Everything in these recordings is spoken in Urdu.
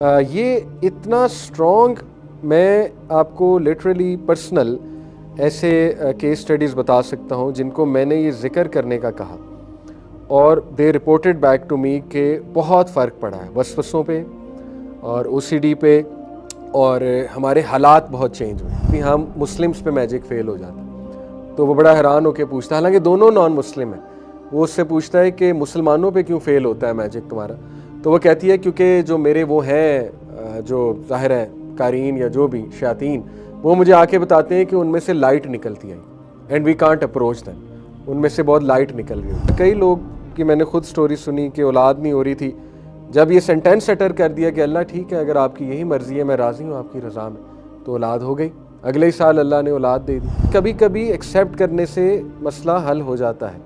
یہ اتنا اسٹرانگ، میں آپ کو لٹرلی پرسنل ایسے کیس سٹڈیز بتا سکتا ہوں جن کو میں نے یہ ذکر کرنے کا کہا اور دے رپورٹڈ بیک ٹو می کہ بہت فرق پڑا ہے وسوسوں پہ اور او سی ڈی پہ، اور ہمارے حالات بہت چینج ہوئے. ہم مسلمس پہ میجک فیل ہو جاتا ہے تو وہ بڑا حیران ہو کے پوچھتا ہے، حالانکہ دونوں نان مسلم ہیں. وہ اس سے پوچھتا ہے کہ مسلمانوں پہ کیوں فیل ہوتا ہے میجک تمہارا؟ تو وہ کہتی ہے کیونکہ جو میرے وہ ہیں جو ظاہر ہے قارین یا جو بھی شیاطین، وہ مجھے آ کے بتاتے ہیں کہ ان میں سے لائٹ نکلتی ہے and we can't approach them, ان میں سے بہت لائٹ نکل رہی ہے. کئی لوگ کی میں نے خود سٹوری سنی کہ اولاد نہیں ہو رہی تھی، جب یہ سینٹینس اٹر کر دیا کہ اللہ ٹھیک ہے اگر آپ کی یہی مرضی ہے میں راضی ہوں آپ کی رضا میں، تو اولاد ہو گئی. اگلے ہی سال اللہ نے اولاد دے دی. کبھی کبھی ایکسیپٹ کرنے سے مسئلہ حل ہو جاتا ہے.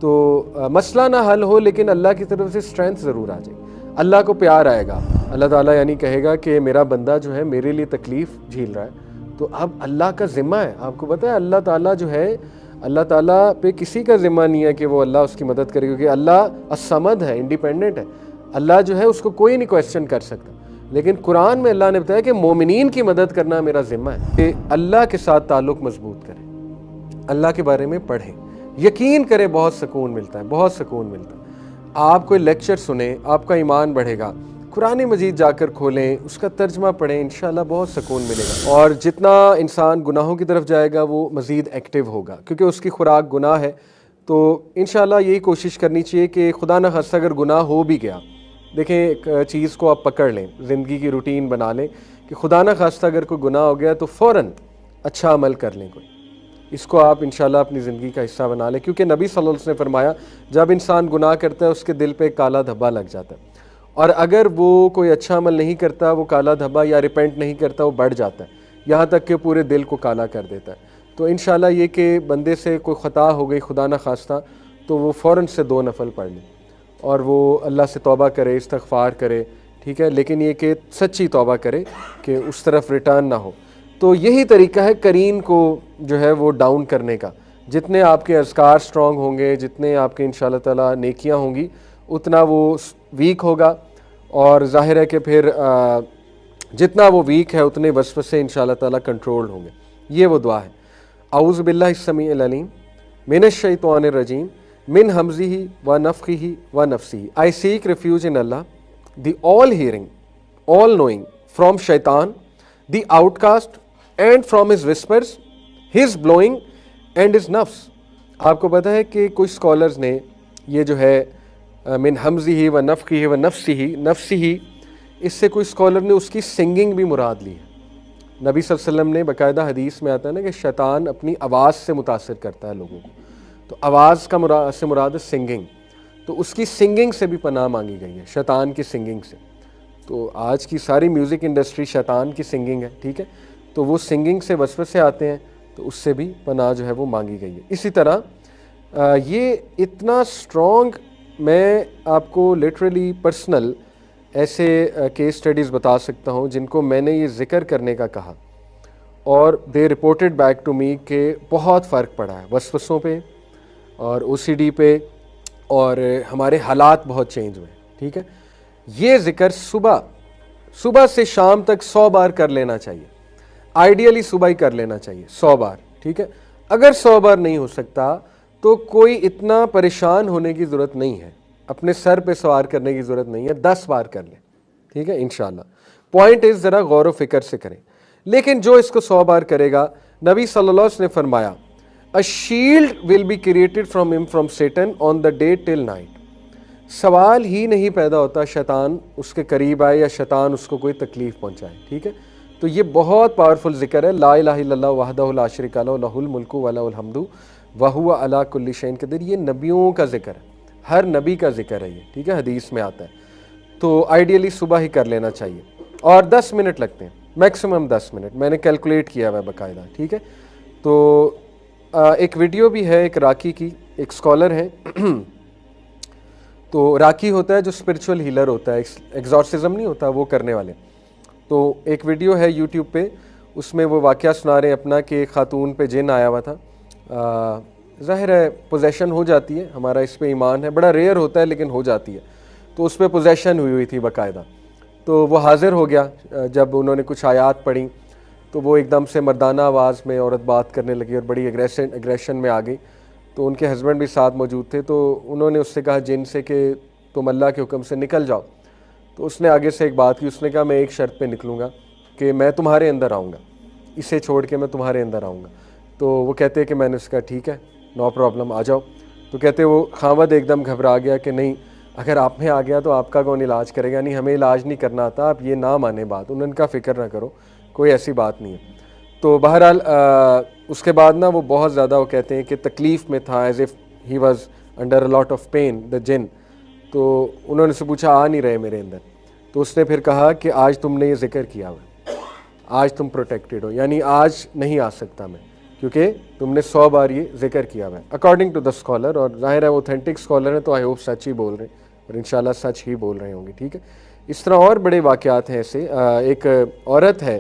تو مسئلہ نہ حل ہو لیکن اللہ کی طرف سے اسٹرینتھ ضرور آ جائے، اللہ کو پیار آئے گا. اللہ تعالیٰ یعنی کہے گا کہ میرا بندہ جو ہے میرے لیے تکلیف جھیل رہا ہے، تو اب اللہ کا ذمہ ہے. آپ کو پتہ ہے اللہ تعالیٰ جو ہے، اللہ تعالیٰ پہ کسی کا ذمہ نہیں ہے کہ وہ اللہ اس کی مدد کرے، کیونکہ اللہ الصمد ہے، انڈیپینڈنٹ ہے. اللہ جو ہے اس کو کوئی نہیں کویسچن کر سکتا. لیکن قرآن میں اللہ نے بتایا کہ مومنین کی مدد کرنا میرا ذمہ ہے، کہ اللہ کے ساتھ تعلق مضبوط کریں، اللہ کے بارے میں پڑھیں، یقین کریں بہت سکون ملتا ہے، بہت سکون ملتا ہے. آپ کوئی لیکچر سنیں، آپ کا ایمان بڑھے گا. قرآن مجید جا کر کھولیں، اس کا ترجمہ پڑھیں، انشاءاللہ بہت سکون ملے گا. اور جتنا انسان گناہوں کی طرف جائے گا وہ مزید ایکٹیو ہوگا، کیونکہ اس کی خوراک گناہ ہے. تو انشاءاللہ یہی کوشش کرنی چاہیے کہ خدا نہ خواستہ اگر گناہ ہو بھی گیا، دیکھیں ایک چیز کو آپ پکڑ لیں، زندگی کی روٹین بنا لیں کہ خدا نہ خواستہ اگر کوئی گناہ ہو گیا تو فوراً اچھا عمل کر لیں کوئی. اس کو آپ انشاءاللہ اپنی زندگی کا حصہ بنا لیں، کیونکہ نبی صلی اللہ علیہ وسلم نے فرمایا جب انسان گناہ کرتا ہے اس کے دل پہ کالا دھبا لگ جاتا ہے، اور اگر وہ کوئی اچھا عمل نہیں کرتا وہ کالا دھبا یا ریپینٹ نہیں کرتا وہ بڑھ جاتا ہے، یہاں تک کہ پورے دل کو کالا کر دیتا ہے. تو انشاءاللہ یہ کہ بندے سے کوئی خطا ہو گئی خدا نہ خواستہ تو وہ فوراً سے 2 نفل پڑھ لیں اور وہ اللہ سے توبہ کرے، استغفار کرے، ٹھیک ہے، لیکن یہ کہ سچی توبہ کرے کہ اس طرف ریٹرن نہ ہو. تو یہی طریقہ ہے قرین کو جو ہے وہ ڈاؤن کرنے کا. جتنے آپ کے اذکار سٹرونگ ہوں گے، جتنے آپ کے انشاءاللہ تعالیٰ نیکیاں ہوں گی، اتنا وہ ویک ہوگا. اور ظاہر ہے کہ پھر جتنا وہ ویک ہے اتنے وسوسے انشاءاللہ تعالیٰ کنٹرول ہوں گے. یہ وہ دعا ہے، اعوذ باللہ السمیع العلیم من الشیطان الرجیم من حمزہ ونفخہ ونفثہ. I seek refuge in Allah, the all hearing, all knowing, from shaitan, the outcast, and from his whispers, his blowing and his nafs. آپ کو پتہ ہے کہ کچھ اسکالرز نے یہ جو ہے من حمزہ ونفخہ ونفثہ، اس سے کوئی اسکالر نے اس کی سنگنگ بھی مراد لی ہے. نبی صلی اللہ علیہ وسلم نے باقاعدہ حدیث میں آتا ہے نا کہ شیطان اپنی آواز سے متاثر کرتا ہے لوگوں کو، تو آواز کا سے مراد ہے سنگنگ. تو اس کی سنگنگ سے بھی پناہ مانگی گئی ہے، شیطان کی سنگنگ سے. تو آج کی ساری میوزک انڈسٹری شیطان کی سنگنگ ہے، ٹھیک ہے، تو وہ سنگنگ سے وسوسے آتے ہیں تو اس سے بھی پناہ جو ہے وہ مانگی گئی ہے. اسی طرح یہ اتنا اسٹرانگ، میں آپ کو لٹرلی پرسنل ایسے کیس سٹڈیز بتا سکتا ہوں جن کو میں نے یہ ذکر کرنے کا کہا اور دے رپورٹڈ بیک ٹو می کہ بہت فرق پڑا ہے وسوسوں پہ اور او سی ڈی پہ، اور ہمارے حالات بہت چینج ہوئے، ٹھیک ہے. یہ ذکر صبح سے شام تک 100 بار کر لینا چاہیے. آئیڈیلی صبح ہی کر لینا چاہیے 100 بار، ٹھیک ہے. اگر 100 بار نہیں ہو سکتا تو کوئی اتنا پریشان ہونے کی ضرورت نہیں ہے، اپنے سر پہ سوار کرنے کی ضرورت نہیں ہے، 10 بار کر لیں، ٹھیک ہے انشاءاللہ. پوائنٹ از ذرا غور و فکر سے کریں. لیکن جو اس کو 100 بار کرے گا، نبی صلی اللہ علیہ وسلم نے فرمایا A shield will be created from him from Satan on the day till night. سوال ہی نہیں پیدا ہوتا شیطان اس کے قریب آئے یا شیطان اس کو کوئی تکلیف پہنچائے، ٹھیک ہے. تو یہ بہت پاورفل ذکر ہے، لا الہ الا اللہ وحدہ لا شریک لہ لہ الملک ولہ الحمد وہو علی کل شیء قدیر. یہ نبیوں کا ذکر ہے، ہر نبی کا ذکر ہے یہ، ٹھیک ہے، حدیث میں آتا ہے. تو آئیڈیلی صبح ہی کر لینا چاہیے اور 10 منٹ لگتے ہیں، میکسیمم 10 منٹ، میں نے کیلکولیٹ کیا ہوا ہے باقاعدہ، ٹھیک ہے. تو ایک ویڈیو بھی ہے ایک راکی کی، ایک اسکالر ہیں تو راکی ہوتا ہے جو اسپرچول ہیلر ہوتا ہے، ایگزورسزم نہیں ہوتا وہ کرنے والے. تو ایک ویڈیو ہے یوٹیوب پہ، اس میں وہ واقعہ سنا رہے ہیں اپنا کہ ایک خاتون پہ جن آیا ہوا تھا. ظاہر ہے پوزیشن ہو جاتی ہے، ہمارا اس پہ ایمان ہے، بڑا ریئر ہوتا ہے لیکن ہو جاتی ہے. تو اس پہ پوزیشن ہوئی تھی باقاعدہ. تو وہ حاضر ہو گیا جب انہوں نے کچھ آیات پڑھی تو وہ ایک دم سے مردانہ آواز میں عورت بات کرنے لگی اور بڑی ایگریشن میں آ گئی. تو ان کے ہسبینڈ بھی ساتھ موجود تھے, تو انہوں نے اس سے کہا جن سے کہ تم اللہ کے حکم سے نکل جاؤ. تو اس نے آگے سے ایک بات کی, اس نے کہا میں ایک شرط پہ نکلوں گا کہ میں تمہارے اندر آؤں گا, اسے چھوڑ کے میں تمہارے اندر آؤں گا. تو وہ کہتے کہ میں نے اس کا ٹھیک ہے نو پرابلم آ جاؤ. تو کہتے وہ خاوند ایک دم گھبرا گیا کہ نہیں اگر آپ میں آ گیا تو آپ کا کون علاج کرے گا, نہیں ہمیں علاج نہیں کرنا آتا, آپ یہ نہ مانیں بات, انہوں نے کہا فکر نہ کرو کوئی ایسی بات نہیں ہے. تو بہرحال اس کے بعد نا وہ بہت زیادہ وہ کہتے ہیں کہ تکلیف میں تھا, as if he was under a lot of pain دا جن. تو انہوں نے سے پوچھا آ نہیں رہے میرے اندر. تو اس نے پھر کہا کہ آج تم نے یہ ذکر کیا ہوا, آج تم پروٹیکٹڈ ہو, یعنی آج نہیں آ سکتا میں کیونکہ تم نے 100 بار یہ ذکر کیا ہوا ہے اکارڈنگ ٹو دا اسکالر. اور ظاہر ہے وہ اوتھینٹک اسکالر ہیں تو آئی ہوپ سچ ہی بول رہے ہیں اور انشاءاللہ سچ ہی بول رہے ہوں گے. ٹھیک ہے, اس طرح اور بڑے واقعات ہیں ایسے. ایک عورت ہے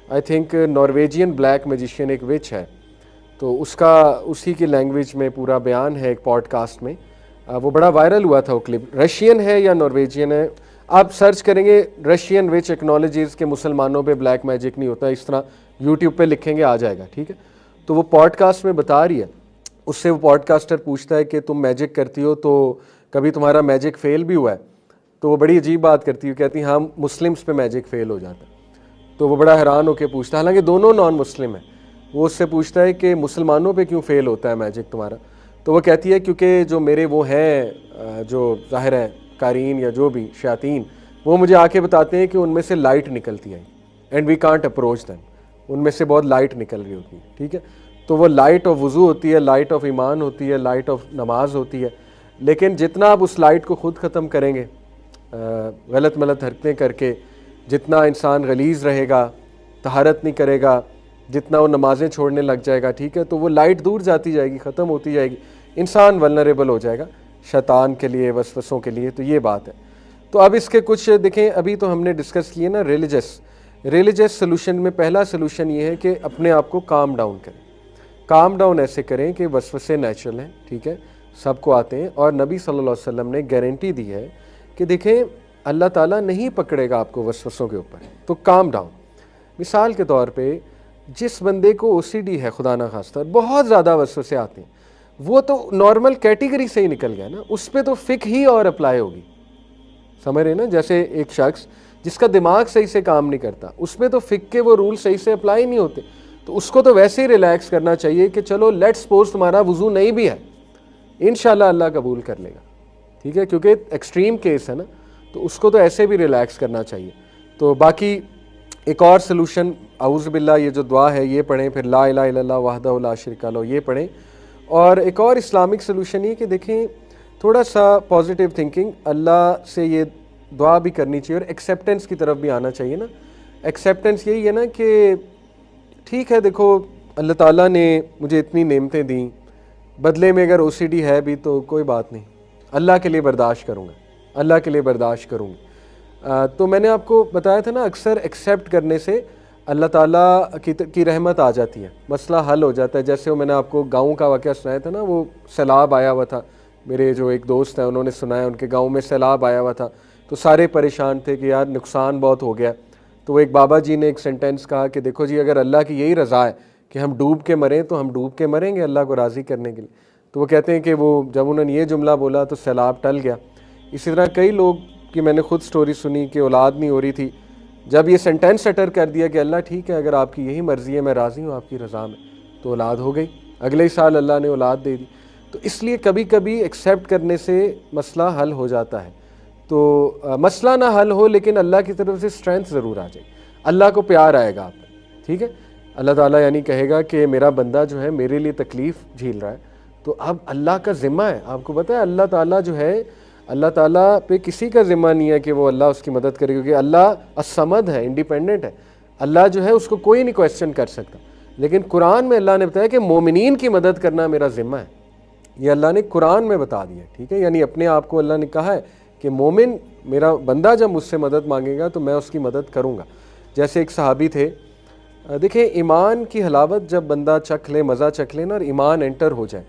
I think Norwegian black magician, ایک وچ ہے, تو اس کا اسی کی لینگویج میں پورا بیان ہے ایک پوڈ کاسٹ میں. وہ بڑا وائرل ہوا تھا وہ کلپ. رشین ہے یا نارویجین ہے, آپ سرچ کریں گے رشین وچ ایکنالوجیز کے مسلمانوں پہ بلیک میجک نہیں ہوتا, اس طرح یوٹیوب پہ لکھیں گے آ جائے گا. ٹھیک ہے, تو وہ پوڈ کاسٹ میں بتا رہی ہے, اس سے وہ پوڈ کاسٹر پوچھتا ہے کہ تم میجک کرتی ہو تو کبھی تمہارا میجک فیل بھی ہوا ہے؟ تو وہ بڑی عجیب بات کرتی ہے, کہتی ہاں مسلمس پہ میجک فیل ہو جاتا ہے. تو وہ بڑا حیران ہو کے پوچھتا ہے, حالانکہ دونوں نان مسلم ہیں, وہ اس سے پوچھتا ہے کہ مسلمانوں پہ کیوں فیل ہوتا ہے میجک تمہارا؟ تو وہ کہتی ہے کیونکہ جو میرے وہ ہیں جو ظاہر ہے قارین یا جو بھی شیاطین, وہ مجھے آ کے بتاتے ہیں کہ ان میں سے لائٹ نکلتی ہے and we can't approach them, ان میں سے بہت لائٹ نکل رہی ہوتی ہے. ٹھیک ہے, تو وہ لائٹ آف وضو ہوتی ہے, لائٹ آف ایمان ہوتی ہے, لائٹ آف نماز ہوتی ہے, لیکن جتنا آپ اس لائٹ کو خود ختم کریں گے غلط ملت حرکتیں کر کے, جتنا انسان غلیظ رہے گا, طہارت نہیں کرے گا, جتنا وہ نمازیں چھوڑنے لگ جائے گا, ٹھیک ہے, تو وہ لائٹ دور جاتی جائے گی, ختم ہوتی جائے گی, انسان ولنریبل ہو جائے گا شیطان کے لیے, وسوسوں کے لیے. تو یہ بات ہے. تو اب اس کے کچھ دیکھیں, ابھی تو ہم نے ڈسکس کیے نا ریلیجس سلوشن میں پہلا سلوشن یہ ہے کہ اپنے آپ کو کام ڈاؤن کریں. کام ڈاؤن ایسے کریں کہ وسوسے نیچرل ہیں, ٹھیک ہے, سب کو آتے ہیں, اور نبی صلی اللہ علیہ وسلم نے گارنٹی دی ہے کہ دیکھیں اللہ تعالیٰ نہیں پکڑے گا آپ کو وسوسوں کے اوپر, تو کام ڈاؤن. مثال کے طور پہ جس بندے کو او سی ڈی ہے خدا نہ خواستہ, بہت زیادہ وسوسے آتے ہیں, وہ تو نارمل کیٹیگری سے ہی نکل گیا نا, اس پہ تو فقہ ہی اور اپلائی ہوگی, سمجھ رہے نا. جیسے ایک شخص جس کا دماغ صحیح سے کام نہیں کرتا, اس پہ تو فقہ کے وہ رول صحیح سے اپلائی نہیں ہوتے, تو اس کو تو ویسے ہی ریلیکس کرنا چاہیے کہ چلو لیٹ سپوز تمہارا وضو نہیں بھی ہے, انشاءاللہ اللہ قبول کر لے گا. ٹھیک ہے, کیونکہ ایکسٹریم کیس ہے نا, تو اس کو تو ایسے بھی ریلیکس کرنا چاہیے. تو باقی ایک اور سلوشن, اعوذ باللہ یہ جو دعا ہے یہ پڑھیں, پھر لا الہ الا اللہ وحدہ لا شریک لہ یہ پڑھیں. اور ایک اور اسلامک سلوشن یہ کہ دیکھیں تھوڑا سا پازیٹیو تھنکنگ, اللہ سے یہ دعا بھی کرنی چاہیے اور ایکسیپٹنس کی طرف بھی آنا چاہیے نا. ایکسیپٹنس یہی ہے نا کہ ٹھیک ہے دیکھو اللہ تعالیٰ نے مجھے اتنی نعمتیں دیں, بدلے میں اگر او سی ڈی ہے بھی تو کوئی بات نہیں, اللہ کے لیے برداشت کروں گا, اللہ کے لیے برداشت کروں گی. تو میں نے آپ کو بتایا تھا نا اکثر ایکسیپٹ کرنے سے اللہ تعالیٰ کی رحمت آ جاتی ہے, مسئلہ حل ہو جاتا ہے. جیسے وہ میں نے آپ کو گاؤں کا واقعہ سنایا تھا نا, وہ سیلاب آیا ہوا تھا, میرے جو ایک دوست ہیں انہوں نے سنایا, ان کے گاؤں میں سیلاب آیا ہوا تھا, تو سارے پریشان تھے کہ یار نقصان بہت ہو گیا. تو وہ ایک بابا جی نے ایک سینٹینس کہا کہ دیکھو جی اگر اللہ کی یہی رضا ہے کہ ہم ڈوب کے مریں تو ہم ڈوب کے مریں گے اللہ کو راضی کرنے کے لیے. تو وہ کہتے ہیں کہ وہ جب انہوں نے یہ جملہ بولا تو سیلاب ٹل گیا. اسی طرح کئی لوگ کی میں نے خود سٹوری سنی کہ اولاد نہیں ہو رہی تھی, جب یہ سینٹینس اٹر کر دیا کہ اللہ ٹھیک ہے اگر آپ کی یہی مرضی ہے میں راضی ہوں آپ کی رضا میں, تو اولاد ہو گئی, اگلے ہی سال اللہ نے اولاد دے دی. تو اس لیے کبھی کبھی ایکسیپٹ کرنے سے مسئلہ حل ہو جاتا ہے. تو مسئلہ نہ حل ہو لیکن اللہ کی طرف سے اسٹرینتھ ضرور آ جائے, اللہ کو پیار آئے گا آپ پر. ٹھیک ہے, اللہ تعالیٰ یعنی کہے گا کہ میرا بندہ جو ہے میرے لیے تکلیف جھیل رہا ہے, تو اب اللہ کا ذمہ ہے. آپ کو پتہ ہے اللہ تعالیٰ جو ہے, اللہ تعالیٰ پہ کسی کا ذمہ نہیں ہے کہ وہ اللہ اس کی مدد کرے, کیونکہ اللہ الصمد ہے, انڈیپینڈنٹ ہے. اللہ جو ہے اس کو کوئی نہیں کویسچن کر سکتا. لیکن قرآن میں اللہ نے بتایا کہ مومنین کی مدد کرنا میرا ذمہ ہے, یہ اللہ نے قرآن میں بتا دیا. ٹھیک ہے, یعنی اپنے آپ کو اللہ نے کہا ہے کہ مومن میرا بندہ جب مجھ سے مدد مانگے گا تو میں اس کی مدد کروں گا. جیسے ایک صحابی تھے, دیکھیں ایمان کی حلاوت جب بندہ چکھ لے, مزہ چکھ لے نا, اور ایمان انٹر ہو جائے,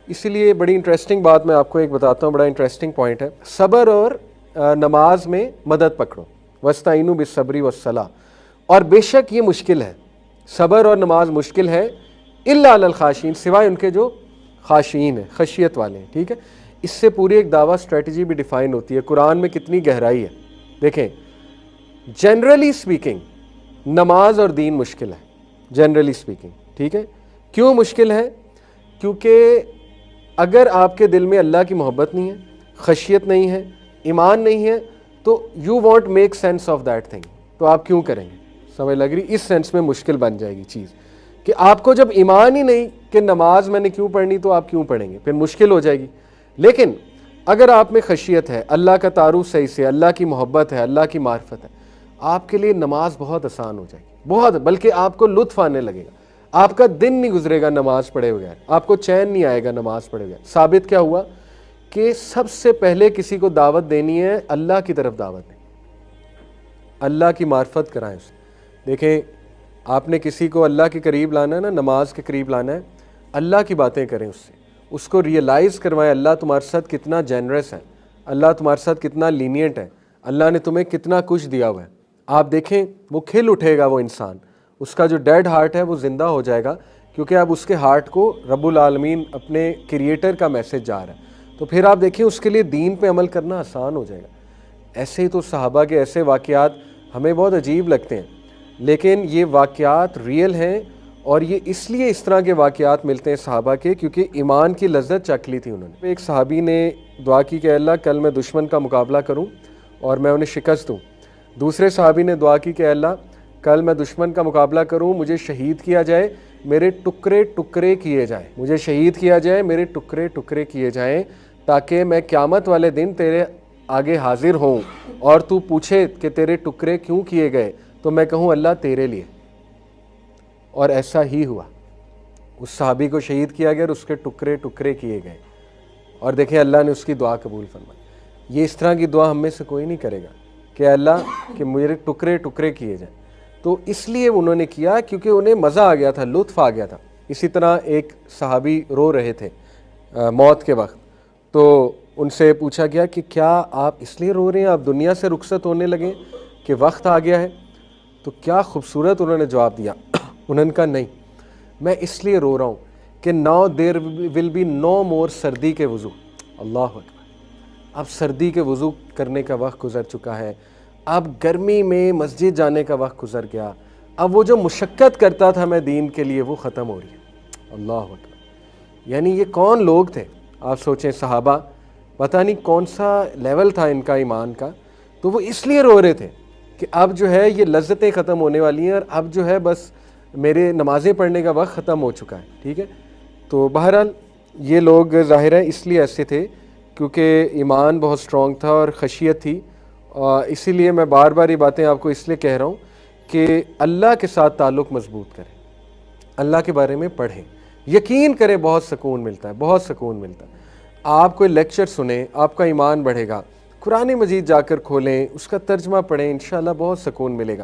اسی لیے بڑی انٹرسٹنگ بات میں آپ کو ایک بتاتا ہوں, بڑا انٹرسٹنگ پوائنٹ ہے. صبر اور نماز میں مدد پکڑو. وَاسْتَعِينُوا بِالصَّبْرِ وَالصَّلَاةِ، اور بے شک یہ مشکل ہے، صبر اور نماز مشکل ہے، اِلَّا عَلَى الْخَاشِعِينَ، سوائے ان کے جو خاشعین ہیں، خشیت والے ہیں، ٹھیک ہے۔ اس سے پوری ایک دعویٰ اسٹریٹجی بھی ڈیفائن ہوتی ہے، قرآن میں کتنی گہرائی ہے۔ دیکھیں جنرلی اسپیکنگ نماز اور دین مشکل ہے، جنرلی اسپیکنگ، ٹھیک ہے۔ کیوں مشکل ہے؟ کیونکہ اگر آپ کے دل میں اللہ کی محبت نہیں ہے، خشیت نہیں ہے، ایمان نہیں ہے، تو you want make sense of that thing, تو آپ کیوں کریں گے؟ سمجھ لگ رہی؟ اس سینس میں مشکل بن جائے گی چیز کہ آپ کو جب ایمان ہی نہیں کہ نماز میں نے کیوں پڑھنی، تو آپ کیوں پڑھیں گے؟ پھر مشکل ہو جائے گی۔ لیکن اگر آپ میں خشیت ہے، اللہ کا تعارف صحیح سے، اللہ کی محبت ہے، اللہ کی معرفت ہے، آپ کے لیے نماز بہت آسان ہو جائے گی، بہت، بلکہ آپ کو لطف آنے لگے گا۔ آپ کا دن نہیں گزرے گا نماز پڑھے بغیر، آپ کو چین نہیں آئے گا نماز پڑھے بغیر۔ ثابت کیا ہوا کہ سب سے پہلے کسی کو دعوت دینی ہے اللہ کی طرف دعوت دیں، اللہ کی معرفت کرائیں اسے۔ دیکھیں آپ نے کسی کو اللہ کے قریب لانا ہے نا، نماز کے قریب لانا ہے، اللہ کی باتیں کریں اس سے، اس کو ریئلائز کروائیں اللہ تمہارے ساتھ کتنا جینرس ہے، اللہ تمہارے ساتھ کتنا لینینٹ ہے، اللہ نے تمہیں کتنا کچھ دیا ہوا ہے۔ آپ دیکھیں وہ کھل اٹھے گا، وہ انسان، اس کا جو ڈیڈ ہارٹ ہے وہ زندہ ہو جائے گا، کیونکہ اب اس کے ہارٹ کو رب العالمین اپنے کریٹر کا میسج جا رہا ہے۔ تو پھر آپ دیکھیں اس کے لیے دین پہ عمل کرنا آسان ہو جائے گا۔ ایسے ہی تو صحابہ کے ایسے واقعات ہمیں بہت عجیب لگتے ہیں، لیکن یہ واقعات ریئل ہیں، اور یہ اس لیے اس طرح کے واقعات ملتے ہیں صحابہ کے کیونکہ ایمان کی لذت چکھ لی تھی انہوں نے۔ ایک صحابی نے دعا کی کہ اللہ کل میں دشمن کا مقابلہ کروں اور میں انہیں شکست دوں۔ دوسرے صحابی نے دعا کی کہ اللہ کل میں دشمن کا مقابلہ کروں، مجھے شہید کیا جائے، میرے ٹکڑے ٹکڑے کیے جائیں، مجھے شہید کیا جائے، میرے ٹکڑے ٹکڑے کیے جائیں، تاکہ میں قیامت والے دن تیرے آگے حاضر ہوں اور تو پوچھے کہ تیرے ٹکڑے کیوں کیے گئے، تو میں کہوں اللہ تیرے لیے۔ اور ایسا ہی ہوا، اس صحابی کو شہید کیا گیا اور اس کے ٹکڑے ٹکڑے کیے گئے، اور دیکھیں اللہ نے اس کی دعا قبول فرمائی۔ یہ اس طرح کی دعا ہم میں سے کوئی نہیں کرے گا کہ اللہ کہ میرے ٹکڑے ٹکڑے کیے جائیں، تو اس لیے انہوں نے کیا کیونکہ انہیں مزہ آ گیا تھا، لطف آ گیا تھا۔ اسی طرح ایک صحابی رو رہے تھے موت کے وقت، تو ان سے پوچھا گیا کہ کیا آپ اس لیے رو رہے ہیں، آپ دنیا سے رخصت ہونے لگے کہ وقت آ گیا ہے؟ تو کیا خوبصورت انہوں نے جواب دیا، انہوں نے کہا نہیں، میں اس لیے رو رہا ہوں کہ ناؤ دیر ول بی نو مور سردی کے وضو۔ اللہ اکبر، اب سردی کے وضو کرنے کا وقت گزر چکا ہے، اب گرمی میں مسجد جانے کا وقت گزر گیا، اب وہ جو مشقت کرتا تھا میں دین کے لیے وہ ختم ہو رہی ہے۔ اللہ اکبر، یعنی یہ کون لوگ تھے؟ آپ سوچیں صحابہ، پتہ نہیں کون سا لیول تھا ان کا ایمان کا، تو وہ اس لیے رو رہے تھے کہ اب جو ہے یہ لذتیں ختم ہونے والی ہیں، اور اب جو ہے بس میرے نمازیں پڑھنے کا وقت ختم ہو چکا ہے، ٹھیک ہے۔ تو بہرحال یہ لوگ ظاہر ہے اس لیے ایسے تھے کیونکہ ایمان بہت سٹرونگ تھا اور خشیت تھی، اسی لیے میں بار بار یہ باتیں آپ کو اس لیے کہہ رہا ہوں کہ اللہ کے ساتھ تعلق مضبوط کریں، اللہ کے بارے میں پڑھیں، یقین کریں بہت سکون ملتا ہے، بہت سکون ملتا ہے۔ آپ کوئی لیکچر سنیں، آپ کا ایمان بڑھے گا، قرآن مجید جا کر کھولیں، اس کا ترجمہ پڑھیں، انشاءاللہ بہت سکون ملے گا۔